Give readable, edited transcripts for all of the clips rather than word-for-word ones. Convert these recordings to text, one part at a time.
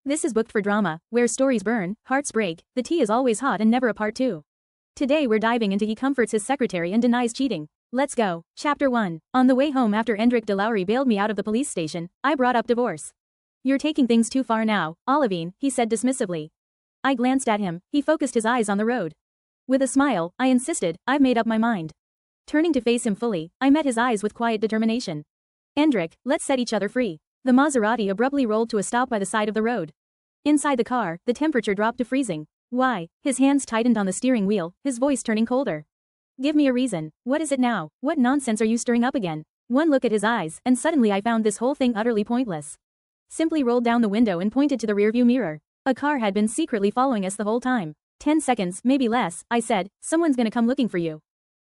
This is Booked for Drama, where stories burn, hearts break, the tea is always hot and never a part 2. Today we're diving into He comforts his secretary and denies cheating. Let's go. Chapter 1. On the way home after Endrick DeLowry bailed me out of the police station, I brought up divorce. You're taking things too far now, Olivine, he said dismissively. I glanced at him, he focused his eyes on the road. With a smile, I insisted, I've made up my mind. Turning to face him fully, I met his eyes with quiet determination. Endrick, let's set each other free. The Maserati abruptly rolled to a stop by the side of the road. Inside the car, the temperature dropped to freezing. Why? His hands tightened on the steering wheel, his voice turning colder. Give me a reason. What is it now? What nonsense are you stirring up again? One look at his eyes, and suddenly I found this whole thing utterly pointless. Simply rolled down the window and pointed to the rearview mirror. A car had been secretly following us the whole time. 10 seconds, maybe less, I said, someone's gonna come looking for you.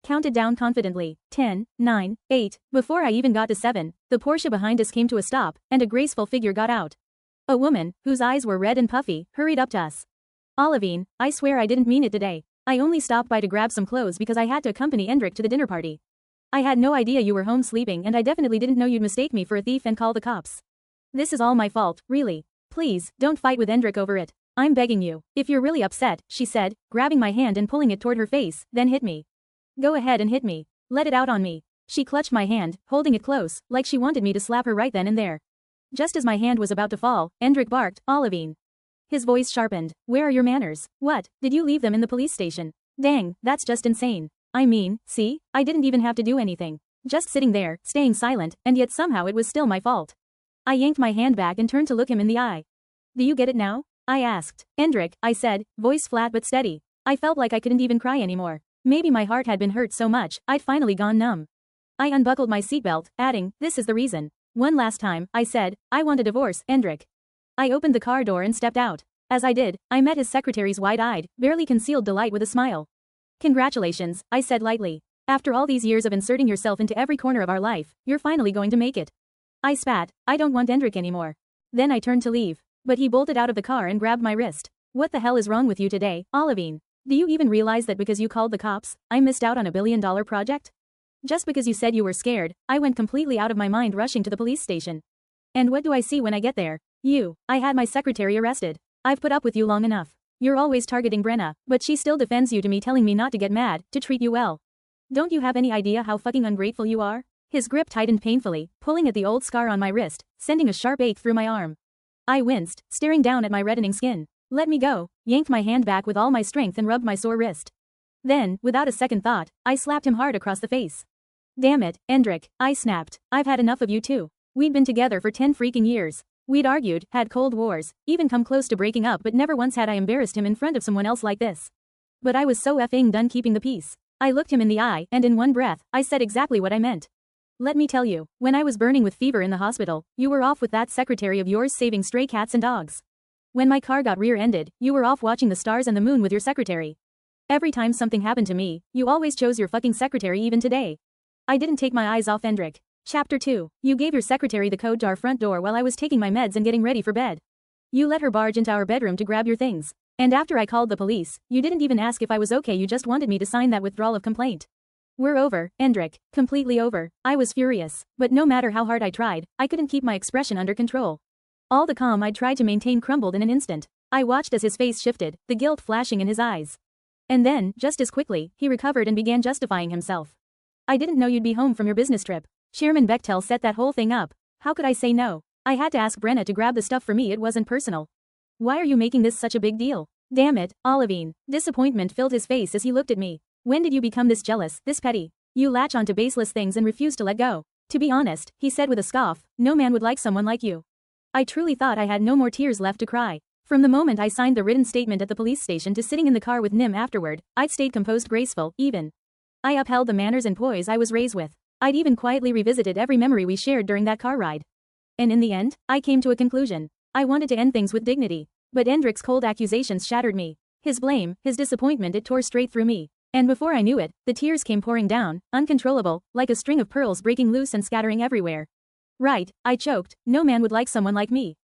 Counted down confidently. 10, 9, 8, before I even got to 7, the Porsche behind us came to a stop, and a graceful figure got out. A woman, whose eyes were red and puffy, hurried up to us. Olivine, I swear I didn't mean it today. I only stopped by to grab some clothes because I had to accompany Endrick to the dinner party. I had no idea you were home sleeping and I definitely didn't know you'd mistake me for a thief and call the cops. This is all my fault, really. Please, don't fight with Endrick over it. I'm begging you. If you're really upset, she said, grabbing my hand and pulling it toward her face, then hit me. Go ahead and hit me. Let it out on me. She clutched my hand, holding it close, like she wanted me to slap her right then and there. Just as my hand was about to fall, Endrick barked, Olivine. His voice sharpened. Where are your manners? What, did you leave them in the police station? Dang, that's just insane. I mean, see, I didn't even have to do anything. Just sitting there, staying silent, and yet somehow it was still my fault. I yanked my hand back and turned to look him in the eye. Do you get it now? I asked. Endrick, I said, voice flat but steady. I felt like I couldn't even cry anymore. Maybe my heart had been hurt so much, I'd finally gone numb. I unbuckled my seatbelt, adding, this is the reason. One last time, I said, I want a divorce, Endrick. I opened the car door and stepped out. As I did, I met his secretary's wide-eyed, barely concealed delight with a smile. Congratulations, I said lightly. After all these years of inserting yourself into every corner of our life, you're finally going to make it. I spat, I don't want Endrick anymore. Then I turned to leave. But he bolted out of the car and grabbed my wrist. What the hell is wrong with you today, Olivine? Do you even realize that because you called the cops, I missed out on a billion-dollar project? Just because you said you were scared, I went completely out of my mind rushing to the police station. And what do I see when I get there? You. I had my secretary arrested. I've put up with you long enough. You're always targeting Brenna, but she still defends you to me telling me not to get mad, to treat you well. Don't you have any idea how fucking ungrateful you are? His grip tightened painfully, pulling at the old scar on my wrist, sending a sharp ache through my arm. I winced, staring down at my reddening skin. Let me go, yanked my hand back with all my strength and rubbed my sore wrist. Then, without a second thought, I slapped him hard across the face. Damn it, Endrick, I snapped. I've had enough of you too. We'd been together for 10 freaking years. We'd argued, had cold wars, even come close to breaking up, but never once had I embarrassed him in front of someone else like this. But I was so effing done keeping the peace. I looked him in the eye, and in one breath, I said exactly what I meant. Let me tell you, when I was burning with fever in the hospital, you were off with that secretary of yours saving stray cats and dogs. When my car got rear-ended, you were off watching the stars and the moon with your secretary. Every time something happened to me, you always chose your fucking secretary even today. I didn't take my eyes off Endrick. Chapter 2. You gave your secretary the code to our front door while I was taking my meds and getting ready for bed. You let her barge into our bedroom to grab your things. And after I called the police, you didn't even ask if I was okay, you just wanted me to sign that withdrawal of complaint. We're over, Endrick. Completely over. I was furious. But no matter how hard I tried, I couldn't keep my expression under control. All the calm I'd tried to maintain crumbled in an instant. I watched as his face shifted, the guilt flashing in his eyes. And then, just as quickly, he recovered and began justifying himself. I didn't know you'd be home from your business trip. Chairman Bechtel set that whole thing up. How could I say no? I had to ask Brenna to grab the stuff for me, it wasn't personal. Why are you making this such a big deal? Damn it, Olivine. Disappointment filled his face as he looked at me. When did you become this jealous, this petty? You latch onto baseless things and refuse to let go. To be honest, he said with a scoff, no man would like someone like you. I truly thought I had no more tears left to cry. From the moment I signed the written statement at the police station to sitting in the car with Nim afterward, I'd stayed composed, graceful, even. I upheld the manners and poise I was raised with. I'd even quietly revisited every memory we shared during that car ride. And in the end, I came to a conclusion. I wanted to end things with dignity. But Endrick's cold accusations shattered me. His blame, his disappointment, it tore straight through me. And before I knew it, the tears came pouring down, uncontrollable, like a string of pearls breaking loose and scattering everywhere. Right, I choked, no man would like someone like me.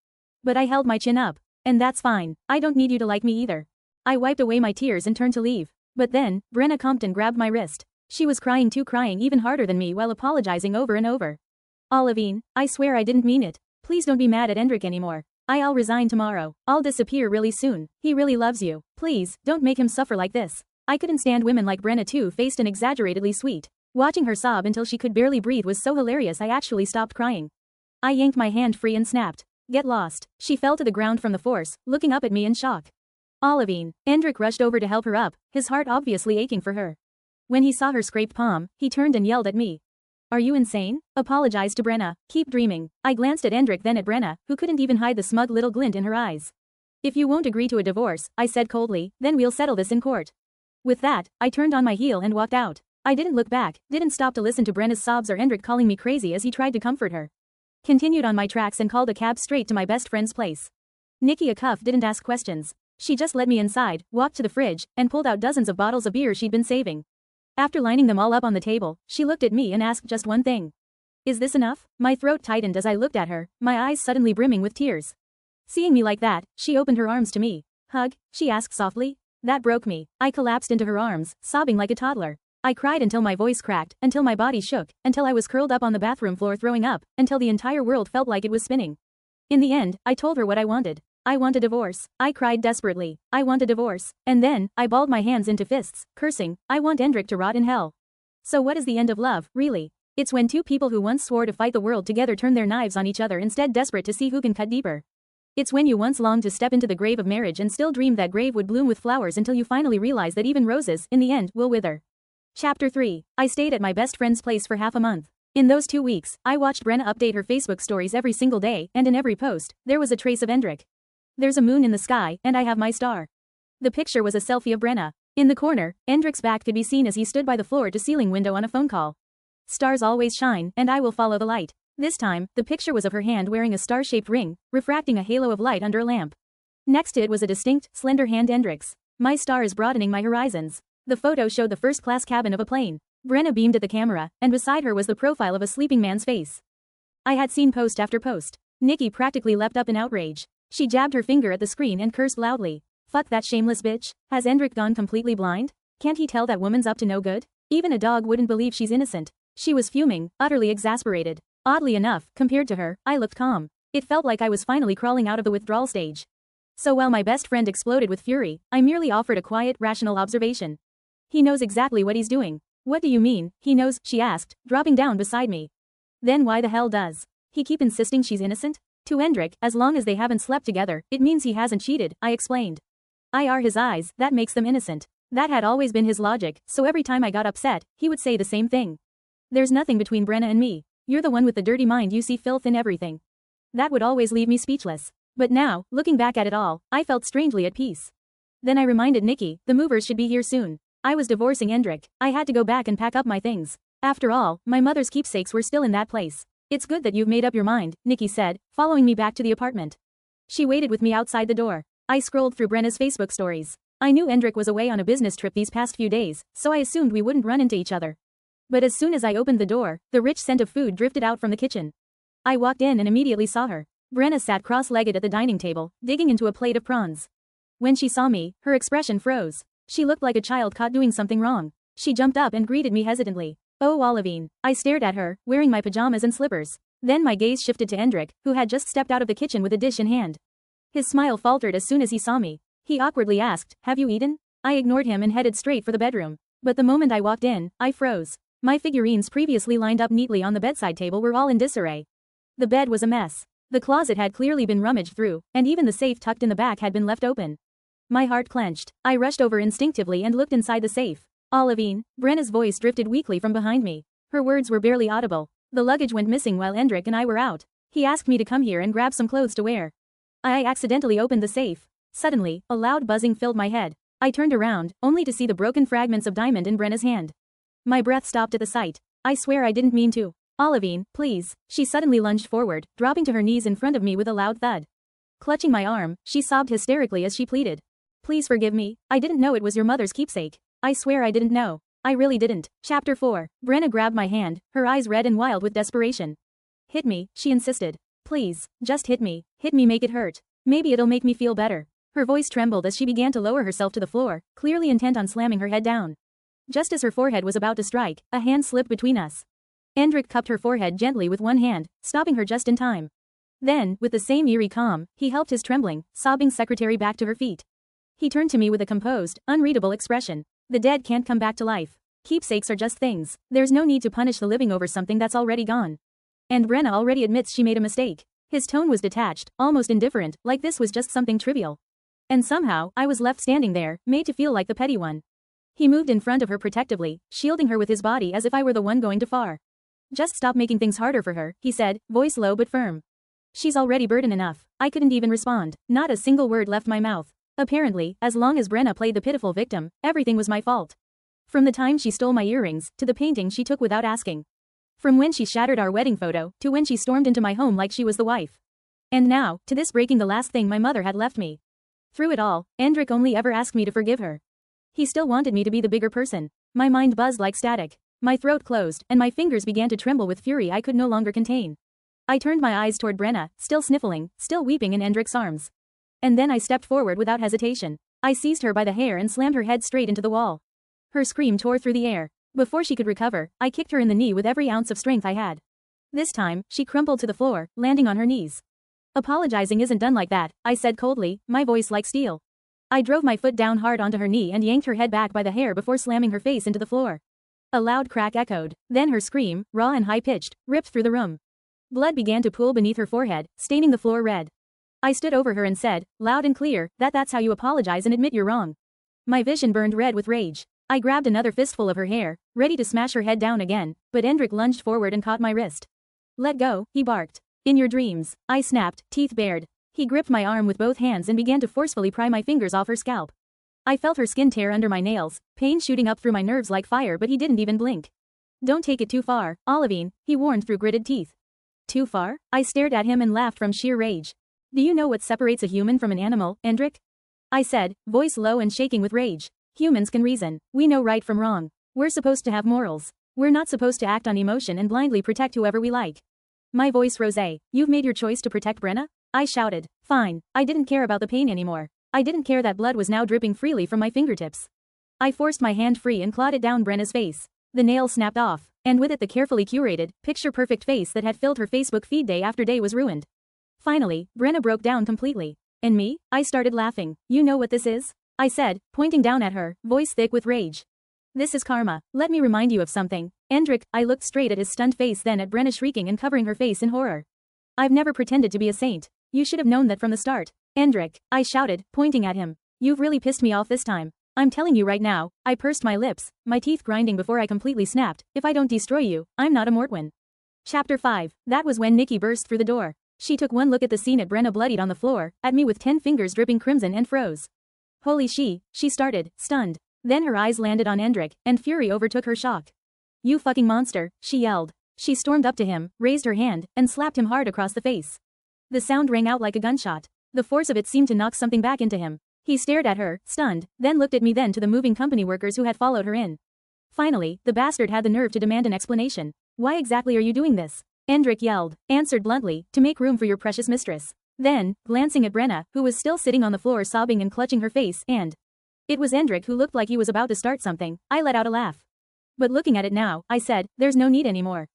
But I held my chin up. And that's fine, I don't need you to like me either. I wiped away my tears and turned to leave. But then, Brenna Compton grabbed my wrist. She was crying too, crying even harder than me while apologizing over and over. Olivine, I swear I didn't mean it. Please don't be mad at Endrick anymore. I'll resign tomorrow. I'll disappear really soon. He really loves you. Please, don't make him suffer like this. I couldn't stand women like Brenna two-faced and exaggeratedly sweet. Watching her sob until she could barely breathe was so hilarious I actually stopped crying. I yanked my hand free and snapped. Get lost. She fell to the ground from the force, looking up at me in shock. Olivine. Endrick rushed over to help her up, his heart obviously aching for her. When he saw her scraped palm, he turned and yelled at me. Are you insane? Apologize to Brenna. Keep dreaming. I glanced at Endrick then at Brenna, who couldn't even hide the smug little glint in her eyes. If you won't agree to a divorce, I said coldly, then we'll settle this in court. With that, I turned on my heel and walked out. I didn't look back, didn't stop to listen to Brenna's sobs or Endrick calling me crazy as he tried to comfort her. Continued on my tracks and called a cab straight to my best friend's place. Nikki a cuff didn't ask questions. She just led me inside, walked to the fridge, and pulled out dozens of bottles of beer she'd been saving. After lining them all up on the table, she looked at me and asked just one thing. Is this enough? My throat tightened as I looked at her, my eyes suddenly brimming with tears. Seeing me like that, she opened her arms to me. Hug? She asked softly. That broke me. I collapsed into her arms, sobbing like a toddler. I cried until my voice cracked, until my body shook, until I was curled up on the bathroom floor throwing up, until the entire world felt like it was spinning. In the end, I told her what I wanted. I want a divorce. I cried desperately. I want a divorce. And then, I balled my hands into fists, cursing, I want Endrick to rot in hell. So what is the end of love, really? It's when two people who once swore to fight the world together turn their knives on each other instead desperate to see who can cut deeper. It's when you once longed to step into the grave of marriage and still dreamed that grave would bloom with flowers until you finally realize that even roses, in the end, will wither. Chapter 3. I stayed at my best friend's place for half a month. In those 2 weeks, I watched Brenna update her Facebook stories every single day, and in every post, there was a trace of Endrick. There's a moon in the sky, and I have my star. The picture was a selfie of Brenna. In the corner, Endrick's back could be seen as he stood by the floor-to-ceiling window on a phone call. Stars always shine, and I will follow the light. This time, the picture was of her hand wearing a star-shaped ring, refracting a halo of light under a lamp. Next to it was a distinct, slender hand Endrick's. My star is broadening my horizons. The photo showed the first-class cabin of a plane. Brenna beamed at the camera, and beside her was the profile of a sleeping man's face. I had seen post after post. Nikki practically leapt up in outrage. She jabbed her finger at the screen and cursed loudly. Fuck that shameless bitch. Has Endrick gone completely blind? Can't he tell that woman's up to no good? Even a dog wouldn't believe she's innocent. She was fuming, utterly exasperated. Oddly enough, compared to her, I looked calm. It felt like I was finally crawling out of the withdrawal stage. So while my best friend exploded with fury, I merely offered a quiet, rational observation. He knows exactly what he's doing. What do you mean, he knows, she asked, dropping down beside me. Then why the hell does he keep insisting she's innocent? To Endrick, as long as they haven't slept together, it means he hasn't cheated, I explained. His eyes, that makes them innocent. That had always been his logic, so every time I got upset, he would say the same thing. There's nothing between Brenna and me. You're the one with the dirty mind, you see filth in everything. That would always leave me speechless. But now, looking back at it all, I felt strangely at peace. Then I reminded Nikki, the movers should be here soon. I was divorcing Endrick. I had to go back and pack up my things. After all, my mother's keepsakes were still in that place. It's good that you've made up your mind, Nikki said, following me back to the apartment. She waited with me outside the door. I scrolled through Brenna's Facebook stories. I knew Endrick was away on a business trip these past few days, so I assumed we wouldn't run into each other. But as soon as I opened the door, the rich scent of food drifted out from the kitchen. I walked in and immediately saw her. Brenna sat cross-legged at the dining table, digging into a plate of prawns. When she saw me, her expression froze. She looked like a child caught doing something wrong. She jumped up and greeted me hesitantly. Oh, Olivine. I stared at her, wearing my pajamas and slippers. Then my gaze shifted to Endrick, who had just stepped out of the kitchen with a dish in hand. His smile faltered as soon as he saw me. He awkwardly asked, have you eaten? I ignored him and headed straight for the bedroom. But the moment I walked in, I froze. My figurines previously lined up neatly on the bedside table were all in disarray. The bed was a mess. The closet had clearly been rummaged through, and even the safe tucked in the back had been left open. My heart clenched. I rushed over instinctively and looked inside the safe. Olivine. Brenna's voice drifted weakly from behind me. Her words were barely audible. The luggage went missing while Endrick and I were out. He asked me to come here and grab some clothes to wear. I accidentally opened the safe. Suddenly, a loud buzzing filled my head. I turned around, only to see the broken fragments of diamond in Brenna's hand. My breath stopped at the sight. I swear I didn't mean to. Olivine, please. She suddenly lunged forward, dropping to her knees in front of me with a loud thud. Clutching my arm, she sobbed hysterically as she pleaded. Please forgive me. I didn't know it was your mother's keepsake. I swear I didn't know. I really didn't. Chapter 4. Brenna grabbed my hand, her eyes red and wild with desperation. Hit me, she insisted. Please, just hit me. Hit me, make it hurt. Maybe it'll make me feel better. Her voice trembled as she began to lower herself to the floor, clearly intent on slamming her head down. Just as her forehead was about to strike, a hand slipped between us. Endrick cupped her forehead gently with one hand, stopping her just in time. Then, with the same eerie calm, he helped his trembling, sobbing secretary back to her feet. He turned to me with a composed, unreadable expression. The dead can't come back to life. Keepsakes are just things. There's no need to punish the living over something that's already gone. And Brenna already admits she made a mistake. His tone was detached, almost indifferent, like this was just something trivial. And somehow, I was left standing there, made to feel like the petty one. He moved in front of her protectively, shielding her with his body as if I were the one going too far. Just stop making things harder for her, he said, voice low but firm. She's already burden enough. I couldn't even respond. Not a single word left my mouth. Apparently, as long as Brenna played the pitiful victim, everything was my fault. From the time she stole my earrings, to the painting she took without asking. From when she shattered our wedding photo, to when she stormed into my home like she was the wife. And now, to this breaking the last thing my mother had left me. Through it all, Endrick only ever asked me to forgive her. He still wanted me to be the bigger person. My mind buzzed like static. My throat closed, and my fingers began to tremble with fury I could no longer contain. I turned my eyes toward Brenna, still sniffling, still weeping in Endrick's arms. And then I stepped forward without hesitation. I seized her by the hair and slammed her head straight into the wall. Her scream tore through the air. Before she could recover, I kicked her in the knee with every ounce of strength I had. This time, she crumpled to the floor, landing on her knees. Apologizing isn't done like that, I said coldly, my voice like steel. I drove my foot down hard onto her knee and yanked her head back by the hair before slamming her face into the floor. A loud crack echoed. Then her scream, raw and high-pitched, ripped through the room. Blood began to pool beneath her forehead, staining the floor red. I stood over her and said, loud and clear, that's how you apologize and admit you're wrong. My vision burned red with rage. I grabbed another fistful of her hair, ready to smash her head down again, but Endrick lunged forward and caught my wrist. Let go, he barked. In your dreams, I snapped, teeth bared. He gripped my arm with both hands and began to forcefully pry my fingers off her scalp. I felt her skin tear under my nails, pain shooting up through my nerves like fire, but he didn't even blink. Don't take it too far, Olivine, he warned through gritted teeth. Too far? I stared at him and laughed from sheer rage. Do you know what separates a human from an animal, Endrick? I said, voice low and shaking with rage. Humans can reason. We know right from wrong. We're supposed to have morals. We're not supposed to act on emotion and blindly protect whoever we like. My voice rose. You've made your choice to protect Brenna? I shouted. Fine. I didn't care about the pain anymore. I didn't care that blood was now dripping freely from my fingertips. I forced my hand free and clawed it down Brenna's face. The nail snapped off, and with it the carefully curated, picture-perfect face that had filled her Facebook feed day after day was ruined. Finally, Brenna broke down completely. And me? I started laughing. You know what this is? I said, pointing down at her, voice thick with rage. This is karma. Let me remind you of something. Endrick, I looked straight at his stunned face, then at Brenna shrieking and covering her face in horror. I've never pretended to be a saint. You should have known that from the start. Endrick, I shouted, pointing at him. You've really pissed me off this time. I'm telling you right now. I pursed my lips, my teeth grinding before I completely snapped. If I don't destroy you, I'm not a Mortwin. Chapter 5. That was when Nikki burst through the door. She took one look at the scene at Brenna bloodied on the floor, at me with 10 fingers dripping crimson and froze. Holy she started, stunned. Then her eyes landed on Endrick, and fury overtook her shock. You fucking monster, she yelled. She stormed up to him, raised her hand, and slapped him hard across the face. The sound rang out like a gunshot. The force of it seemed to knock something back into him. He stared at her, stunned, then looked at me, then to the moving company workers who had followed her in. Finally, the bastard had the nerve to demand an explanation. Why exactly are you doing this? Endrick yelled, answered bluntly, to make room for your precious mistress. Then, glancing at Brenna, who was still sitting on the floor sobbing and clutching her face, and it was Endrick who looked like he was about to start something, I let out a laugh. But looking at it now, I said, there's no need anymore.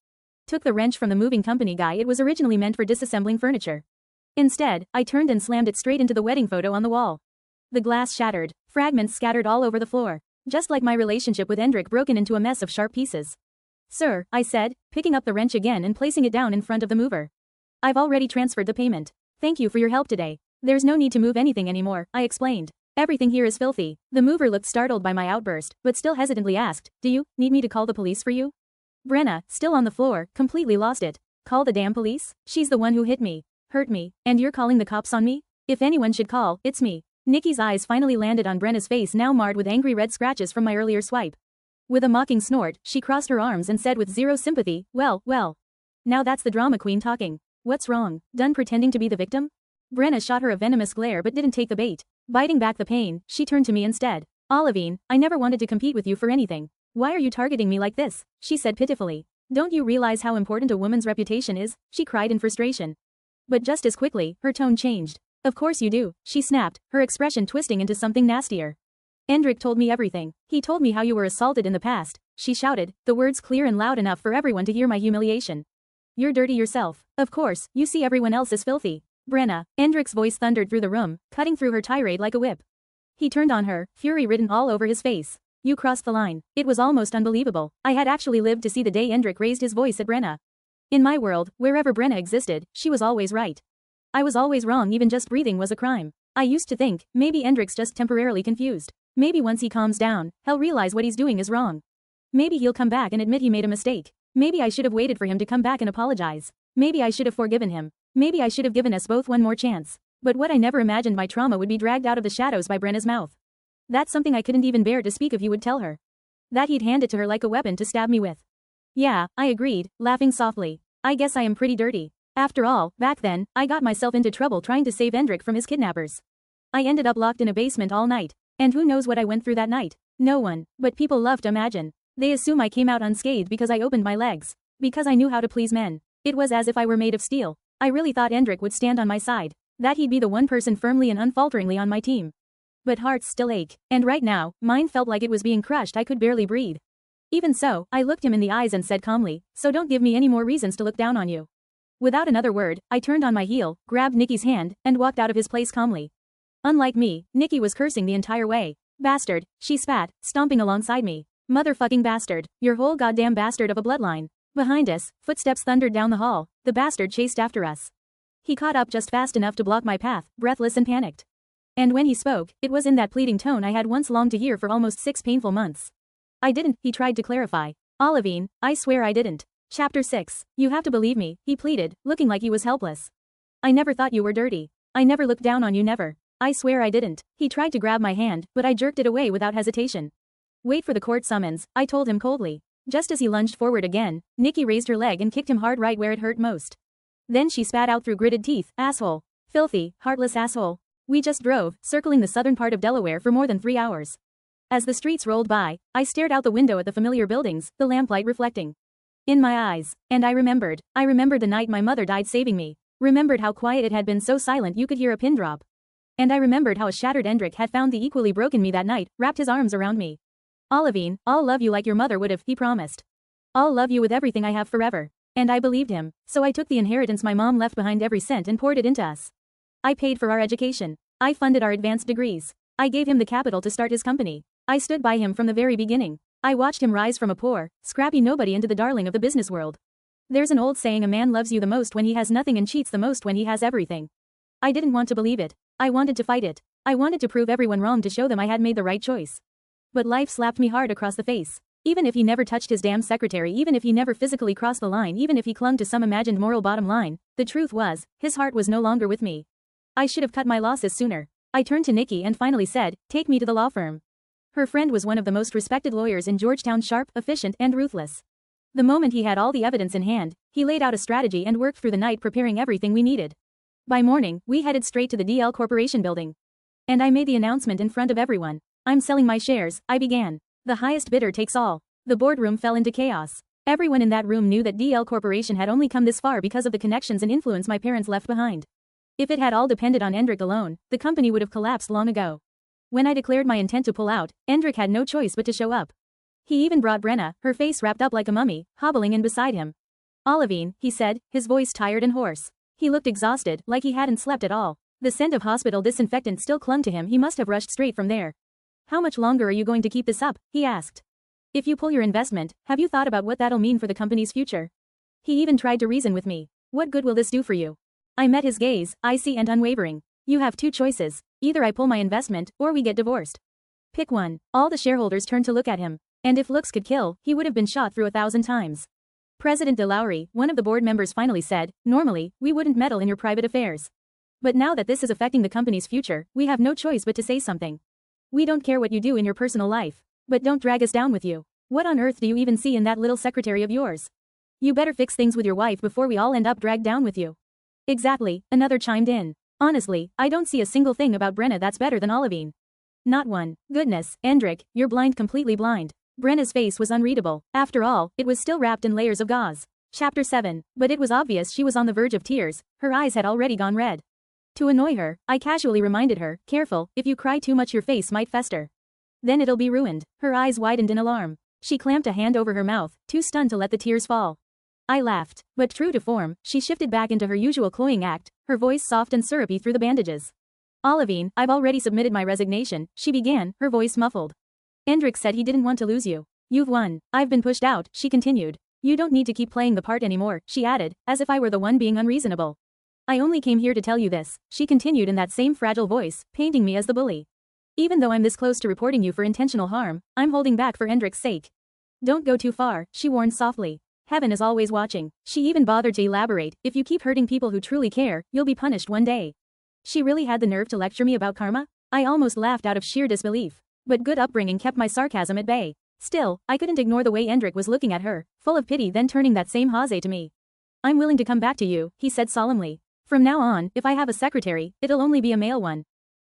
Took the wrench from the moving company guy. It was originally meant for disassembling furniture. Instead, I turned and slammed it straight into the wedding photo on the wall. The glass shattered, fragments scattered all over the floor, just like my relationship with Endrick broken into a mess of sharp pieces. Sir, I said, picking up the wrench again and placing it down in front of the mover. I've already transferred the payment. Thank you for your help today. There's no need to move anything anymore, I explained. Everything here is filthy. The mover looked startled by my outburst, but still hesitantly asked, do you need me to call the police for you? Brenna, still on the floor, completely lost it. Call the damn police? She's the one who hit me, hurt me, and you're calling the cops on me? If anyone should call, it's me. Nikki's eyes finally landed on Brenna's face, now marred with angry red scratches from my earlier swipe. With a mocking snort, she crossed her arms and said with zero sympathy, well. Now that's the drama queen talking. What's wrong? Done pretending to be the victim? Brenna shot her a venomous glare but didn't take the bait. Biting back the pain, she turned to me instead. Olivine, I never wanted to compete with you for anything. Why are you targeting me like this? She said pitifully. Don't you realize how important a woman's reputation is? She cried in frustration. But just as quickly, her tone changed. Of course you do, she snapped, her expression twisting into something nastier. Endrick told me everything. He told me how you were assaulted in the past, she shouted, the words clear and loud enough for everyone to hear my humiliation. You're dirty yourself. Of course, you see everyone else as filthy. Brenna. Endrick's voice thundered through the room, cutting through her tirade like a whip. He turned on her, fury written all over his face. You crossed the line. It was almost unbelievable. I had actually lived to see the day Endrick raised his voice at Brenna. In my world, wherever Brenna existed, she was always right. I was always wrong. Even just breathing was a crime. I used to think, maybe Endrick's just temporarily confused. Maybe once he calms down, he'll realize what he's doing is wrong. Maybe he'll come back and admit he made a mistake. Maybe I should have waited for him to come back and apologize. Maybe I should have forgiven him. Maybe I should have given us both one more chance. But what I never imagined, my trauma would be dragged out of the shadows by Brenna's mouth. That's something I couldn't even bear to speak of. You would tell her. That he'd hand it to her like a weapon to stab me with. Yeah, I agreed, laughing softly. I guess I am pretty dirty. After all, back then, I got myself into trouble trying to save Endrick from his kidnappers. I ended up locked in a basement all night. And who knows what I went through that night? No one. But people love to imagine. They assume I came out unscathed because I opened my legs. Because I knew how to please men. It was as if I were made of steel. I really thought Endrick would stand on my side. That he'd be the one person firmly and unfalteringly on my team. But hearts still ache. And right now, mine felt like it was being crushed. I could barely breathe. Even so, I looked him in the eyes and said calmly, so don't give me any more reasons to look down on you. Without another word, I turned on my heel, grabbed Nikki's hand, and walked out of his place calmly. Unlike me, Nikki was cursing the entire way. Bastard, she spat, stomping alongside me. Motherfucking bastard, your whole goddamn bastard of a bloodline. Behind us, footsteps thundered down the hall. The bastard chased after us. He caught up just fast enough to block my path, breathless and panicked. And when he spoke, it was in that pleading tone I had once longed to hear for almost 6 painful months. I didn't, he tried to clarify. Olivine, I swear I didn't. Chapter 6. You have to believe me, he pleaded, looking like he was helpless. I never thought you were dirty. I never looked down on you, never. I swear I didn't. He tried to grab my hand, but I jerked it away without hesitation. Wait for the court summons, I told him coldly. Just as he lunged forward again, Nikki raised her leg and kicked him hard right where it hurt most. Then she spat out through gritted teeth, asshole. Filthy, heartless asshole. We just drove, circling the southern part of Delaware for more than 3 hours. As the streets rolled by, I stared out the window at the familiar buildings, the lamplight reflecting in my eyes. And I remembered the night my mother died saving me. Remembered how quiet it had been, so silent you could hear a pin drop. And I remembered how a shattered Endrick had found the equally broken me that night, wrapped his arms around me. Olivine, I'll love you like your mother would have, he promised. I'll love you with everything I have forever. And I believed him, so I took the inheritance my mom left behind, every cent, and poured it into us. I paid for our education. I funded our advanced degrees. I gave him the capital to start his company. I stood by him from the very beginning. I watched him rise from a poor, scrappy nobody into the darling of the business world. There's an old saying, a man loves you the most when he has nothing and cheats the most when he has everything. I didn't want to believe it. I wanted to fight it. I wanted to prove everyone wrong, to show them I had made the right choice. But life slapped me hard across the face. Even if he never touched his damn secretary, even if he never physically crossed the line, even if he clung to some imagined moral bottom line, the truth was, his heart was no longer with me. I should have cut my losses sooner. I turned to Nikki and finally said, take me to the law firm. Her friend was one of the most respected lawyers in Georgetown, sharp, efficient, and ruthless. The moment he had all the evidence in hand, he laid out a strategy and worked through the night preparing everything we needed. By morning, we headed straight to the DL Corporation building. And I made the announcement in front of everyone. I'm selling my shares, I began. The highest bidder takes all. The boardroom fell into chaos. Everyone in that room knew that DL Corporation had only come this far because of the connections and influence my parents left behind. If it had all depended on Endrick alone, the company would have collapsed long ago. When I declared my intent to pull out, Endrick had no choice but to show up. He even brought Brenna, her face wrapped up like a mummy, hobbling in beside him. Olivine, he said, his voice tired and hoarse. He looked exhausted, like he hadn't slept at all. The scent of hospital disinfectant still clung to him. He must have rushed straight from there. How much longer are you going to keep this up? He asked. If you pull your investment, have you thought about what that'll mean for the company's future? He even tried to reason with me. What good will this do for you? I met his gaze, icy and unwavering. You have 2 choices. Either I pull my investment, or we get divorced. Pick one. All the shareholders turned to look at him. And if looks could kill, he would have been shot through 1,000 times. President DeLowry, one of the board members, finally said, normally, we wouldn't meddle in your private affairs. But now that this is affecting the company's future, we have no choice but to say something. We don't care what you do in your personal life. But don't drag us down with you. What on earth do you even see in that little secretary of yours? You better fix things with your wife before we all end up dragged down with you. Exactly, another chimed in. Honestly, I don't see a single thing about Brenna that's better than Olivine. Not one. Goodness, Endrick, you're blind, completely blind. Brenna's face was unreadable. After all, it was still wrapped in layers of gauze. Chapter 7. But it was obvious she was on the verge of tears. Her eyes had already gone red. To annoy her, I casually reminded her, careful, if you cry too much your face might fester. Then it'll be ruined. Her eyes widened in alarm. She clamped a hand over her mouth, too stunned to let the tears fall. I laughed, but true to form, she shifted back into her usual cloying act, her voice soft and syrupy through the bandages. Olivine, I've already submitted my resignation, she began, her voice muffled. Endrick said he didn't want to lose you. You've won. I've been pushed out, she continued. You don't need to keep playing the part anymore, she added, as if I were the one being unreasonable. I only came here to tell you this, she continued in that same fragile voice, painting me as the bully. Even though I'm this close to reporting you for intentional harm, I'm holding back for Endrick's sake. Don't go too far, she warned softly. Heaven is always watching. She even bothered to elaborate, if you keep hurting people who truly care, you'll be punished one day. She really had the nerve to lecture me about karma? I almost laughed out of sheer disbelief. But good upbringing kept my sarcasm at bay. Still, I couldn't ignore the way Endrick was looking at her, full of pity, then turning that same hase to me. I'm willing to come back to you, he said solemnly. From now on, if I have a secretary, it'll only be a male one.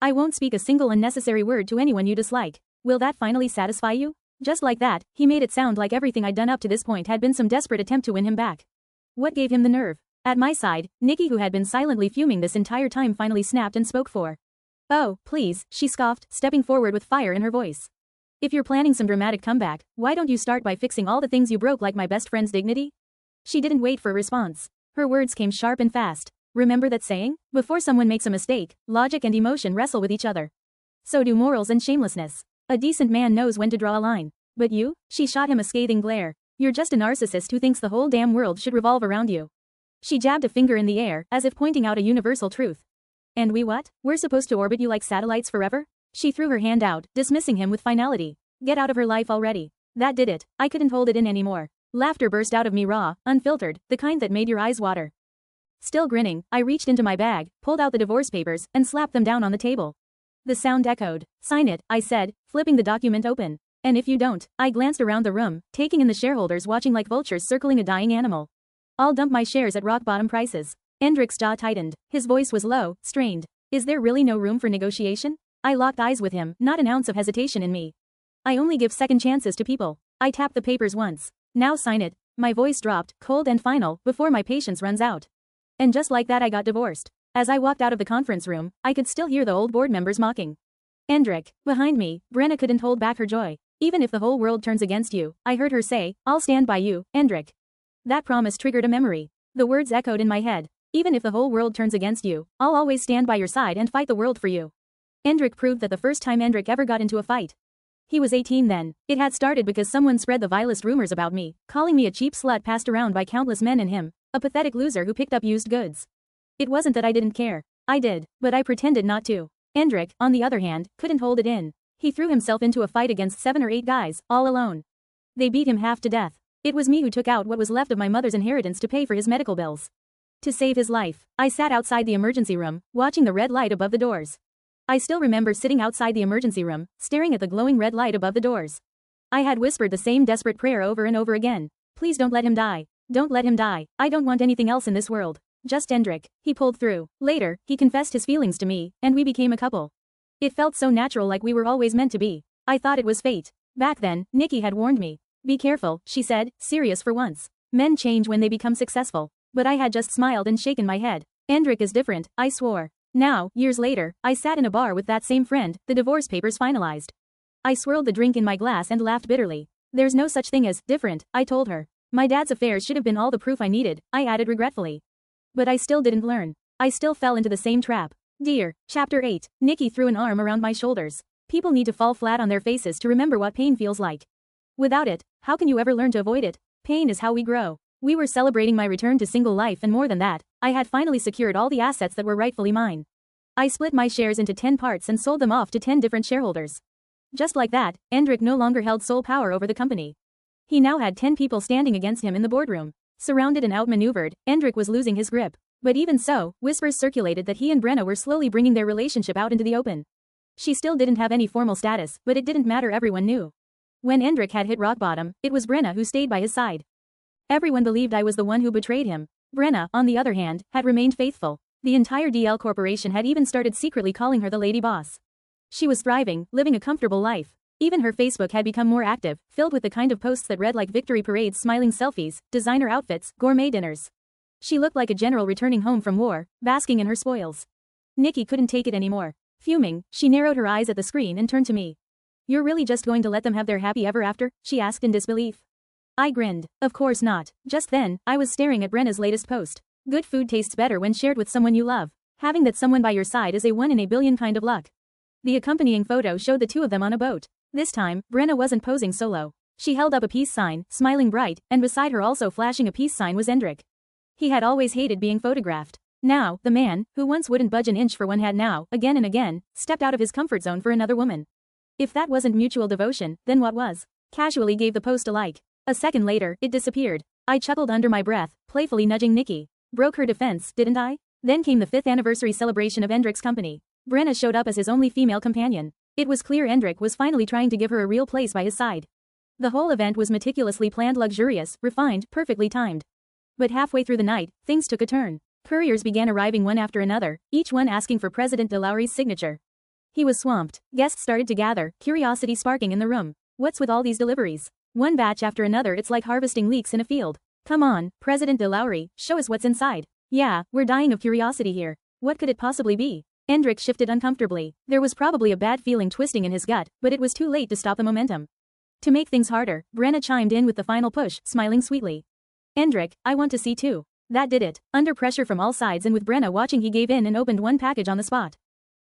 I won't speak a single unnecessary word to anyone you dislike. Will that finally satisfy you? Just like that, he made it sound like everything I'd done up to this point had been some desperate attempt to win him back. What gave him the nerve? At my side, Nikki, who had been silently fuming this entire time, finally snapped and spoke for. Oh, please, she scoffed, stepping forward with fire in her voice. If you're planning some dramatic comeback, why don't you start by fixing all the things you broke, like my best friend's dignity? She didn't wait for a response. Her words came sharp and fast. Remember that saying? Before someone makes a mistake, logic and emotion wrestle with each other. So do morals and shamelessness. A decent man knows when to draw a line. But you? She shot him a scathing glare. You're just a narcissist who thinks the whole damn world should revolve around you. She jabbed a finger in the air, as if pointing out a universal truth. And we what? We're supposed to orbit you like satellites forever? She threw her hand out, dismissing him with finality. Get out of her life already. That did it. I couldn't hold it in anymore. Laughter burst out of me, raw, unfiltered, the kind that made your eyes water. Still grinning, I reached into my bag, pulled out the divorce papers, and slapped them down on the table. The sound echoed. Sign it, I said, flipping the document open. And if you don't, I glanced around the room, taking in the shareholders watching like vultures circling a dying animal. I'll dump my shares at rock-bottom prices. Endrick's jaw tightened. His voice was low, strained. Is there really no room for negotiation? I locked eyes with him, not an ounce of hesitation in me. I only give second chances to people. I tapped the papers once. Now sign it. My voice dropped, cold and final, before my patience runs out. And just like that, I got divorced. As I walked out of the conference room, I could still hear the old board members mocking. Endrick. Behind me, Brenna couldn't hold back her joy. Even if the whole world turns against you, I heard her say, I'll stand by you, Endrick. That promise triggered a memory. The words echoed in my head. Even if the whole world turns against you, I'll always stand by your side and fight the world for you. Endrick proved that the first time Endrick ever got into a fight. He was 18 then. It had started because someone spread the vilest rumors about me, calling me a cheap slut passed around by countless men, and him, a pathetic loser who picked up used goods. It wasn't that I didn't care. I did, but I pretended not to. Endrick, on the other hand, couldn't hold it in. He threw himself into a fight against 7 or 8 guys, all alone. They beat him half to death. It was me who took out what was left of my mother's inheritance to pay for his medical bills. To save his life, I sat outside the emergency room, watching the red light above the doors. I still remember sitting outside the emergency room, staring at the glowing red light above the doors. I had whispered the same desperate prayer over and over again. Please don't let him die. Don't let him die. I don't want anything else in this world. Just Endrick. He pulled through. Later, he confessed his feelings to me, and we became a couple. It felt so natural, like we were always meant to be. I thought it was fate. Back then, Nikki had warned me. Be careful, she said, serious for once. Men change when they become successful. But I had just smiled and shaken my head. Endrick is different, I swore. Now, years later, I sat in a bar with that same friend, the divorce papers finalized. I swirled the drink in my glass and laughed bitterly. There's no such thing as different, I told her. My dad's affairs should have been all the proof I needed, I added regretfully. But I still didn't learn. I still fell into the same trap. Dear. Chapter 8. Nikki threw an arm around my shoulders. People need to fall flat on their faces to remember what pain feels like. Without it, how can you ever learn to avoid it? Pain is how we grow. We were celebrating my return to single life, and more than that, I had finally secured all the assets that were rightfully mine. I split my shares into 10 parts and sold them off to 10 different shareholders. Just like that, Endrick no longer held sole power over the company. He now had 10 people standing against him in the boardroom. Surrounded and outmaneuvered, Endrick was losing his grip. But even so, whispers circulated that he and Brenna were slowly bringing their relationship out into the open. She still didn't have any formal status, but it didn't matter, everyone knew. When Endrick had hit rock bottom, it was Brenna who stayed by his side. Everyone believed I was the one who betrayed him. Brenna, on the other hand, had remained faithful. The entire DL Corporation had even started secretly calling her the lady boss. She was thriving, living a comfortable life. Even her Facebook had become more active, filled with the kind of posts that read like victory parades, smiling selfies, designer outfits, gourmet dinners. She looked like a general returning home from war, basking in her spoils. Nikki couldn't take it anymore. Fuming, she narrowed her eyes at the screen and turned to me. You're really just going to let them have their happy ever after? She asked in disbelief. I grinned. Of course not. Just then, I was staring at Brenna's latest post. Good food tastes better when shared with someone you love. Having that someone by your side is a 1 in a billion kind of luck. The accompanying photo showed the two of them on a boat. This time, Brenna wasn't posing solo. She held up a peace sign, smiling bright, and beside her also flashing a peace sign was Endrick. He had always hated being photographed. Now, the man, who once wouldn't budge an inch for one had now, again and again, stepped out of his comfort zone for another woman. If that wasn't mutual devotion, then what was? Casually gave the post a like. A second later, it disappeared. I chuckled under my breath, playfully nudging Nikki. Broke her defense, didn't I? Then came the 5th anniversary celebration of Endrick's company. Brenna showed up as his only female companion. It was clear Endrick was finally trying to give her a real place by his side. The whole event was meticulously planned, luxurious, refined, perfectly timed. But halfway through the night, things took a turn. Couriers began arriving one after another, each one asking for President DeLaury's signature. He was swamped. Guests started to gather, curiosity sparking in the room. What's with all these deliveries? One batch after another, it's like harvesting leeks in a field. Come on, President DeLaury, show us what's inside. Yeah, we're dying of curiosity here. What could it possibly be? Endrick shifted uncomfortably. There was probably a bad feeling twisting in his gut, but it was too late to stop the momentum. To make things harder, Brenna chimed in with the final push, smiling sweetly. Endrick, I want to see too. That did it. Under pressure from all sides and with Brenna watching, he gave in and opened one package on the spot.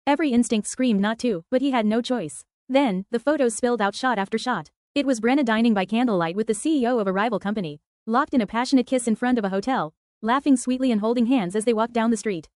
Every instinct screamed not to, but he had no choice. Then, the photos spilled out shot after shot. It was Brenna dining by candlelight with the CEO of a rival company, locked in a passionate kiss in front of a hotel, laughing sweetly and holding hands as they walked down the street.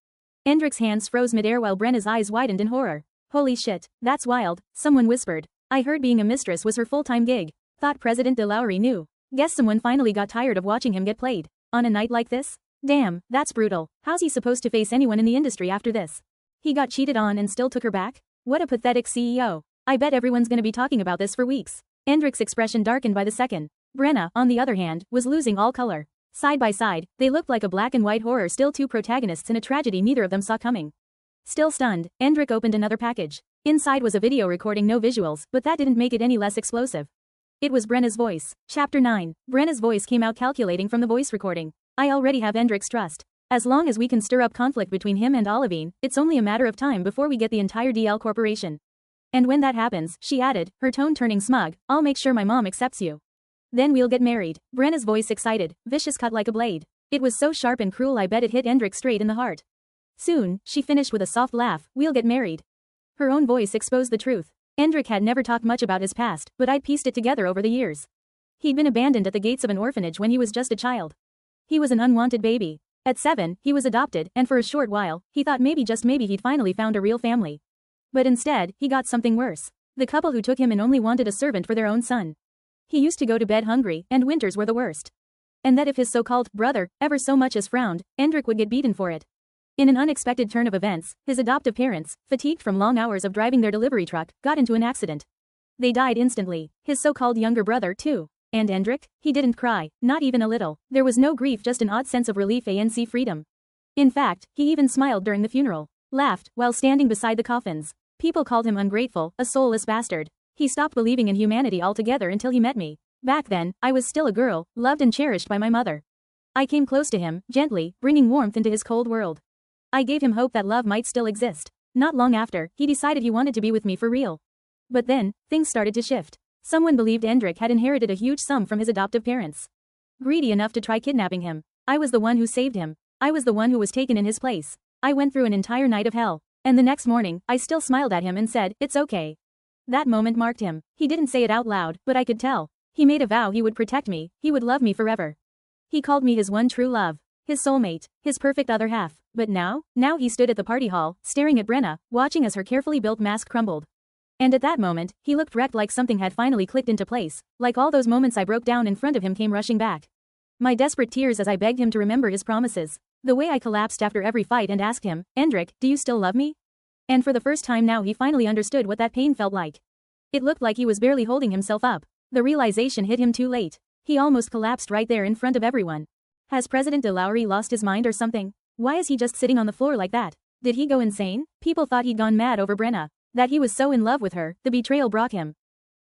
Endrick's hands froze midair while Brenna's eyes widened in horror. Holy shit, that's wild, someone whispered. I heard being a mistress was her full-time gig. Thought President DeLaury knew. Guess someone finally got tired of watching him get played. On a night like this? Damn, that's brutal. How's he supposed to face anyone in the industry after this? He got cheated on and still took her back? What a pathetic CEO. I bet everyone's gonna be talking about this for weeks. Endrick's expression darkened by the second. Brenna, on the other hand, was losing all color. Side by side, they looked like a black and white horror, still two protagonists in a tragedy neither of them saw coming. Still stunned, Endrick opened another package. Inside was a video recording, no visuals, but that didn't make it any less explosive. It was Brenna's voice. Chapter 9. Brenna's voice came out calculating from the voice recording. I already have Endrick's trust. As long as we can stir up conflict between him and Olivine, it's only a matter of time before we get the entire DL Corporation. And when that happens, she added, her tone turning smug, I'll make sure my mom accepts you. Then we'll get married. Brenna's voice excited, vicious, cut like a blade. It was so sharp and cruel I bet it hit Endrick straight in the heart. Soon, she finished with a soft laugh, we'll get married. Her own voice exposed the truth. Endrick had never talked much about his past, but I'd pieced it together over the years. He'd been abandoned at the gates of an orphanage when he was just a child. He was an unwanted baby. At 7, he was adopted, and for a short while, he thought maybe just maybe he'd finally found a real family. But instead, he got something worse. The couple who took him in only wanted a servant for their own son. He used to go to bed hungry, and winters were the worst. And that if his so-called brother ever so much as frowned, Endrick would get beaten for it. In an unexpected turn of events, his adoptive parents, fatigued from long hours of driving their delivery truck, got into an accident. They died instantly. His so-called younger brother, too. And Endrick? He didn't cry, not even a little. There was no grief, just an odd sense of relief and freedom. In fact, he even smiled during the funeral. Laughed, while standing beside the coffins. People called him ungrateful, a soulless bastard. He stopped believing in humanity altogether until he met me. Back then, I was still a girl, loved and cherished by my mother. I came close to him, gently, bringing warmth into his cold world. I gave him hope that love might still exist. Not long after, he decided he wanted to be with me for real. But then, things started to shift. Someone believed Endrick had inherited a huge sum from his adoptive parents. Greedy enough to try kidnapping him. I was the one who saved him. I was the one who was taken in his place. I went through an entire night of hell. And the next morning, I still smiled at him and said, it's okay. That moment marked him. He didn't say it out loud, but I could tell. He made a vow he would protect me, he would love me forever. He called me his one true love. His soulmate. His perfect other half. But now he stood at the party hall, staring at Brenna, watching as her carefully built mask crumbled. And at that moment, he looked wrecked, like something had finally clicked into place, like all those moments I broke down in front of him came rushing back. My desperate tears as I begged him to remember his promises. The way I collapsed after every fight and asked him, Endrick, do you still love me? And for the first time now he finally understood what that pain felt like. It looked like he was barely holding himself up. The realization hit him too late. He almost collapsed right there in front of everyone. Has President DeLaury lost his mind or something? Why is he just sitting on the floor like that? Did he go insane? People thought he'd gone mad over Brenna. That he was so in love with her, the betrayal brought him.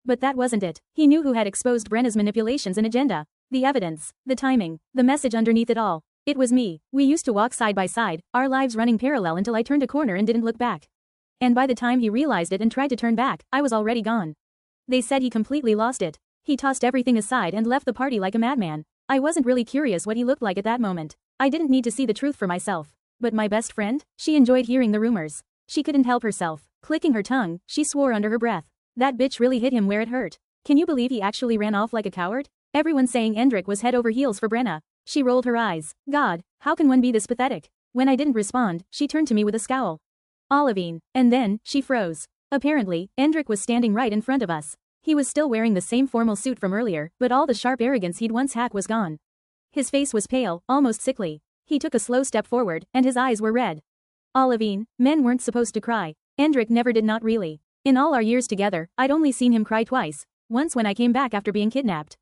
But that wasn't it. He knew who had exposed Brenna's manipulations and agenda. The evidence, the timing, the message underneath it all. It was me. We used to walk side by side, our lives running parallel until I turned a corner and didn't look back. And by the time he realized it and tried to turn back, I was already gone. They said he completely lost it. He tossed everything aside and left the party like a madman. I wasn't really curious what he looked like at that moment. I didn't need to see the truth for myself. But my best friend? She enjoyed hearing the rumors. She couldn't help herself. Clicking her tongue, she swore under her breath. That bitch really hit him where it hurt. Can you believe he actually ran off like a coward? Everyone saying Endrik was head over heels for Brenna. She rolled her eyes. God, how can one be this pathetic? When I didn't respond, she turned to me with a scowl. Olivine. And then, she froze. Apparently, Endrik was standing right in front of us. He was still wearing the same formal suit from earlier, but all the sharp arrogance he'd once had was gone. His face was pale, almost sickly. He took a slow step forward, and his eyes were red. Olivine, men weren't supposed to cry. Endrik never did, not really. In all our years together, I'd only seen him cry twice. Once when I came back after being kidnapped.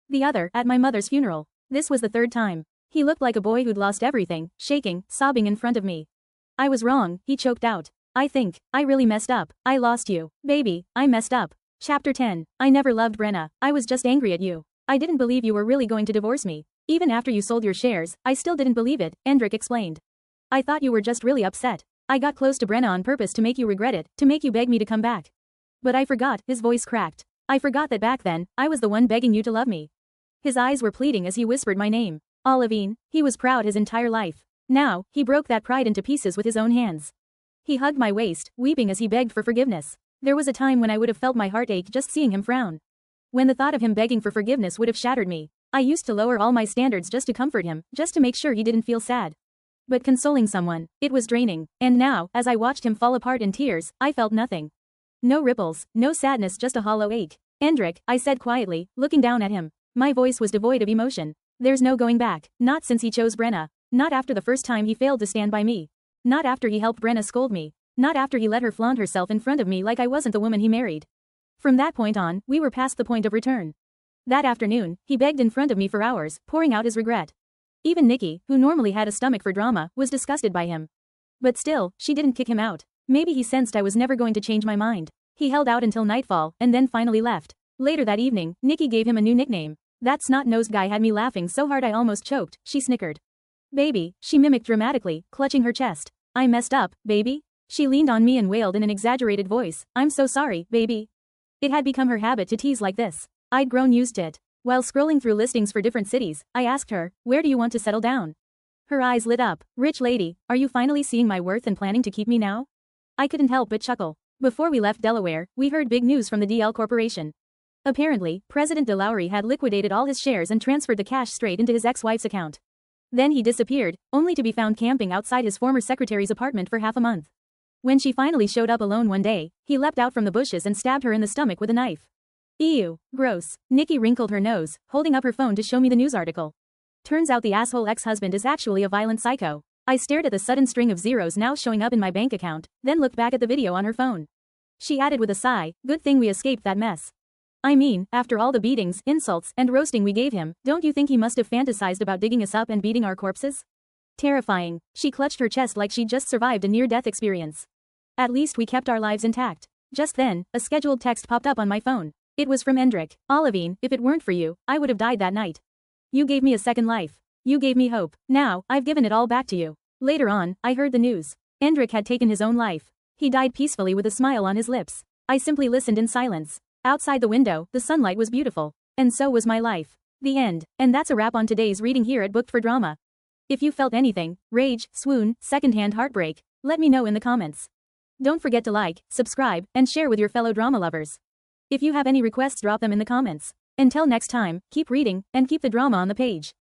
The other, at my mother's funeral. This was the third time. He looked like a boy who'd lost everything, shaking, sobbing in front of me. I was wrong, he choked out. I think, I really messed up. I lost you. Baby, I messed up. Chapter 10. I never loved Brenna. I was just angry at you. I didn't believe you were really going to divorce me. Even after you sold your shares, I still didn't believe it, Endrik explained. I thought you were just really upset. I got close to Brenna on purpose to make you regret it, to make you beg me to come back. But I forgot, his voice cracked. I forgot that back then, I was the one begging you to love me. His eyes were pleading as he whispered my name. Olivine. He was proud his entire life. Now, he broke that pride into pieces with his own hands. He hugged my waist, weeping as he begged for forgiveness. There was a time when I would have felt my heart ache just seeing him frown. When the thought of him begging for forgiveness would have shattered me. I used to lower all my standards just to comfort him, just to make sure he didn't feel sad. But consoling someone, it was draining. And now, as I watched him fall apart in tears, I felt nothing. No ripples, no sadness, just a hollow ache. Endrik, I said quietly, looking down at him. My voice was devoid of emotion. There's no going back, not since he chose Brenna. Not after the first time he failed to stand by me. Not after he helped Brenna scold me. Not after he let her flaunt herself in front of me like I wasn't the woman he married. From that point on, we were past the point of return. That afternoon, he begged in front of me for hours, pouring out his regret. Even Nikki, who normally had a stomach for drama, was disgusted by him. But still, she didn't kick him out. Maybe he sensed I was never going to change my mind. He held out until nightfall, and then finally left. Later that evening, Nikki gave him a new nickname. That snot-nosed guy had me laughing so hard I almost choked, she snickered. Baby, she mimicked dramatically, clutching her chest. I messed up, baby. She leaned on me and wailed in an exaggerated voice. I'm so sorry, baby. It had become her habit to tease like this. I'd grown used to it. While scrolling through listings for different cities, I asked her, where do you want to settle down? Her eyes lit up. Rich lady, are you finally seeing my worth and planning to keep me now? I couldn't help but chuckle. Before we left Delaware, we heard big news from the DL Corporation. Apparently, President DeLowry had liquidated all his shares and transferred the cash straight into his ex-wife's account. Then he disappeared, only to be found camping outside his former secretary's apartment for half a month. When she finally showed up alone one day, he leapt out from the bushes and stabbed her in the stomach with a knife. Ew, gross. Nikki wrinkled her nose, holding up her phone to show me the news article. Turns out the asshole ex-husband is actually a violent psycho. I stared at the sudden string of zeros now showing up in my bank account, then looked back at the video on her phone. She added with a sigh, good thing we escaped that mess. I mean, after all the beatings, insults, and roasting we gave him, don't you think he must have fantasized about digging us up and beating our corpses? Terrifying. She clutched her chest like she'd just survived a near-death experience. At least we kept our lives intact. Just then, a scheduled text popped up on my phone. It was from Endrik. Olivine, if it weren't for you, I would have died that night. You gave me a second life. You gave me hope. Now, I've given it all back to you. Later on, I heard the news. Endrik had taken his own life. He died peacefully with a smile on his lips. I simply listened in silence. Outside the window, the sunlight was beautiful. And so was my life. The end. And that's a wrap on today's reading here at Booked for Drama. If you felt anything, rage, swoon, secondhand heartbreak, let me know in the comments. Don't forget to like, subscribe, and share with your fellow drama lovers. If you have any requests, drop them in the comments. Until next time, keep reading, and keep the drama on the page.